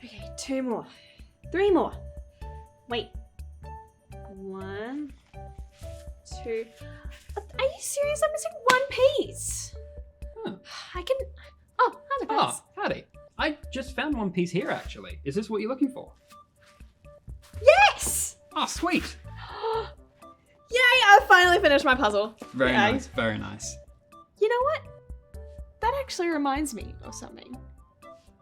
Okay, 2 more. 3 more. Wait. 1, 2. Are you serious? I'm missing 1 piece. Huh. I can... Oh, hi, guys. Oh, howdy. I just found one piece here, actually. Is this what you're looking for? Yes! Oh, sweet. Yay, I finally finished my puzzle. Very Yay. nice, very nice. You know what? That actually reminds me of something.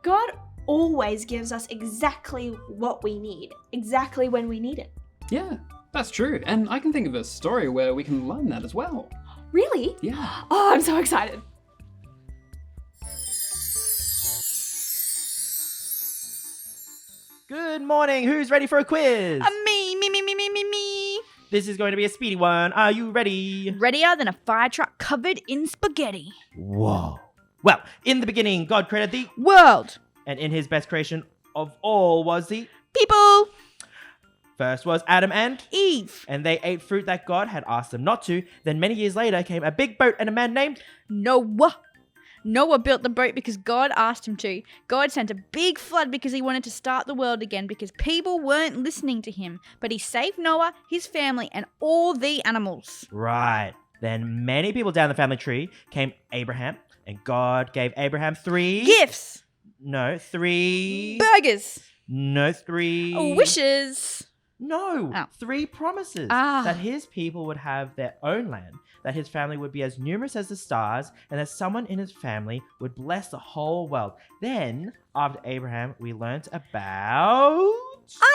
God always gives us exactly what we need, exactly when we need it. Yeah, that's true. And I can think of a story where we can learn that as well. Really? Yeah. Oh, I'm so excited. Good morning. Who's ready for a quiz? Me. This is going to be a speedy one. Are you ready? Readier than a fire truck covered in spaghetti. Whoa. Well, in the beginning, God created the, World. and in his best creation of all was the, People. first was Adam Eve. and they ate fruit that God had asked them not to. Then many years later came a big boat and a man named, Noah. Noah built the boat because God asked him to. God sent a big flood because he wanted to start the world again because people weren't listening to him. But he saved Noah, his family, and all the animals. right. Then many people down the family tree came Abraham, and God gave Abraham three. Gifts. Three. Burgers. Three. Wishes. No, Oh. 3 promises Ah. that his people would have their own land, that his family would be as numerous as the stars, and that someone in his family would bless the whole world. Then, after Abraham, we learnt about...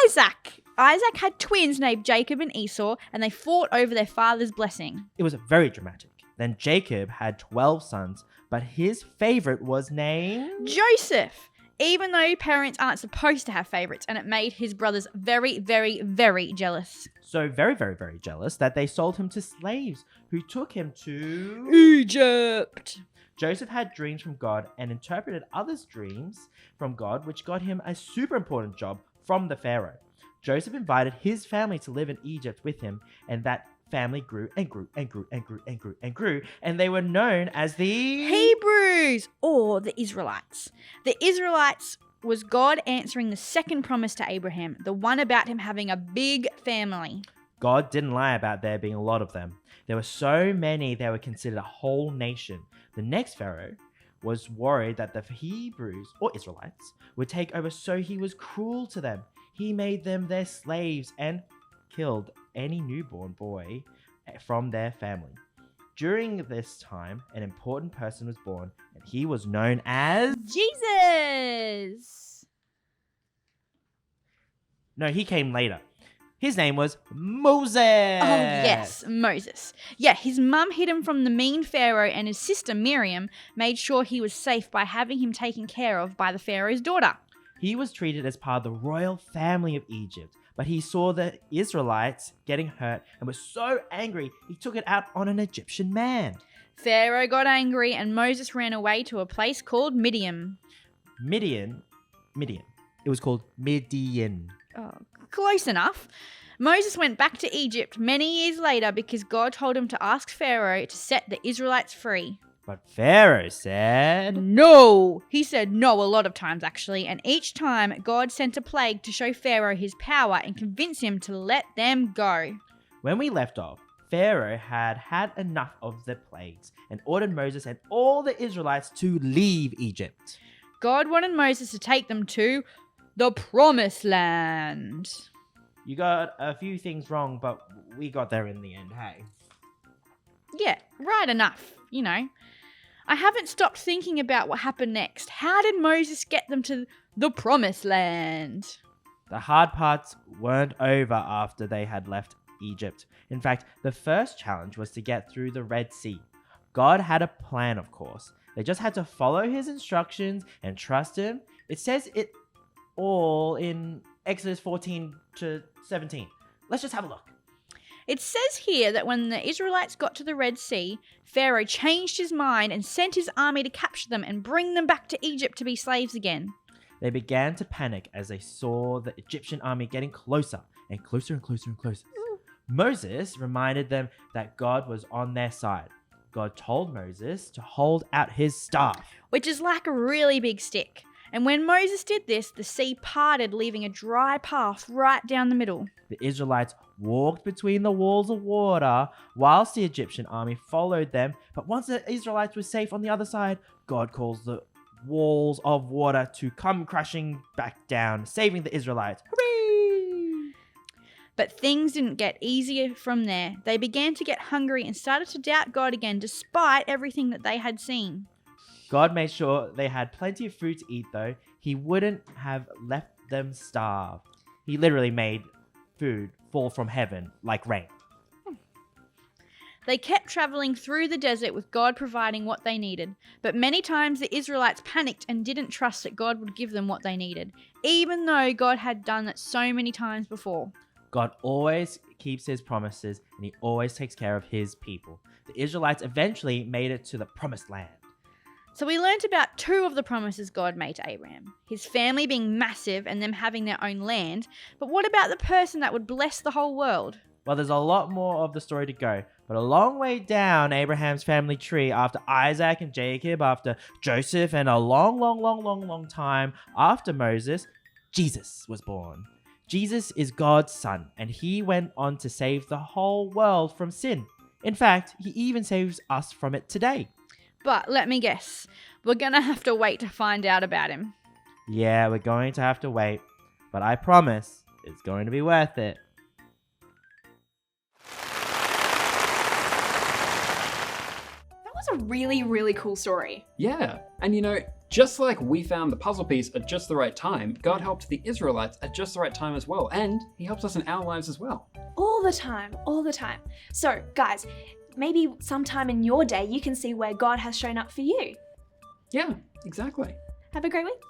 Isaac. Isaac had twins named Jacob and Esau, and they fought over their father's blessing. It was very dramatic. Then Jacob had 12 sons, but his favorite was named... Joseph. Even though parents aren't supposed to have favorites, and it made his brothers very, very, very jealous. So very, very, very jealous that they sold him to slaves who took him to... Egypt. Joseph had dreams from God and interpreted others' dreams from God, which got him a super important job from the Pharaoh. Joseph invited his family to live in Egypt with him, and that family grew and grew and grew and grew and grew and grew, and they were known as the... Hebrews, or the Israelites. The Israelites was God answering the second promise to Abraham, the one about him having a big family. God didn't lie about there being a lot of them. There were so many they were considered a whole nation. The next Pharaoh was worried that the Hebrews, or Israelites, would take over, so he was cruel to them. He made them their slaves and killed any newborn boy from their family. During this time, an important person was born, and he was known as... Jesus! No, he came later. His name was Moses. Oh, yes, Moses. Yeah, his mum hid him from the mean Pharaoh, and his sister Miriam made sure he was safe by having him taken care of by the Pharaoh's daughter. He was treated as part of the royal family of Egypt, but he saw the Israelites getting hurt and was so angry he took it out on an Egyptian man. Pharaoh got angry, and Moses ran away to a place called Midian. Midian. It was called Midian. Oh, close enough. Moses went back to Egypt many years later because God told him to ask Pharaoh to set the Israelites free. But Pharaoh said... No! He said no a lot of times, actually, and each time God sent a plague to show Pharaoh his power and convince him to let them go. When we left off, Pharaoh had had enough of the plagues and ordered Moses and all the Israelites to leave Egypt. God wanted Moses to take them to the Promised Land. You got a few things wrong, but we got there in the end, hey? Yeah, right enough, you know. I haven't stopped thinking about what happened next. How did Moses get them to the Promised Land? The hard parts weren't over after they had left Egypt. In fact, the first challenge was to get through the Red Sea. God had a plan, of course. They just had to follow his instructions and trust him. It says it all in Exodus 14 to 17. Let's just have a look. It says here that when the Israelites got to the Red Sea, Pharaoh changed his mind and sent his army to capture them and bring them back to Egypt to be slaves again. They began to panic as they saw the Egyptian army getting closer and closer and closer and closer. Moses reminded them that God was on their side. God told Moses to hold out his staff. Which is like a really big stick. And when Moses did this, the sea parted, leaving a dry path right down the middle. The Israelites walked between the walls of water whilst the Egyptian army followed them. But once the Israelites were safe on the other side, God calls the walls of water to come crashing back down, saving the Israelites. Hooray! But things didn't get easier from there. They began to get hungry and started to doubt God again, despite everything that they had seen. God made sure they had plenty of food to eat, though. He wouldn't have left them starve. He literally made food fall from heaven like rain. They kept traveling through the desert with God providing what they needed. But many times the Israelites panicked and didn't trust that God would give them what they needed, even though God had done it so many times before. God always keeps his promises and he always takes care of his people. The Israelites eventually made it to the promised land. So we learnt about 2 of the promises God made to Abraham. His family being massive and them having their own land. But what about the person that would bless the whole world? Well, there's a lot more of the story to go, but a long way down Abraham's family tree, after Isaac and Jacob, after Joseph, and a long time after Moses, Jesus was born. Jesus is God's son, and he went on to save the whole world from sin. In fact, he even saves us from it today. But let me guess, we're gonna have to wait to find out about him. Yeah, we're going to have to wait, but I promise it's going to be worth it. That was a really, really cool story. Yeah, and just like we found the puzzle piece at just the right time, God helped the Israelites at just the right time as well, and he helps us in our lives as well. All the time, all the time. So, guys, maybe sometime in your day you can see where God has shown up for you. Yeah, exactly. Have a great week.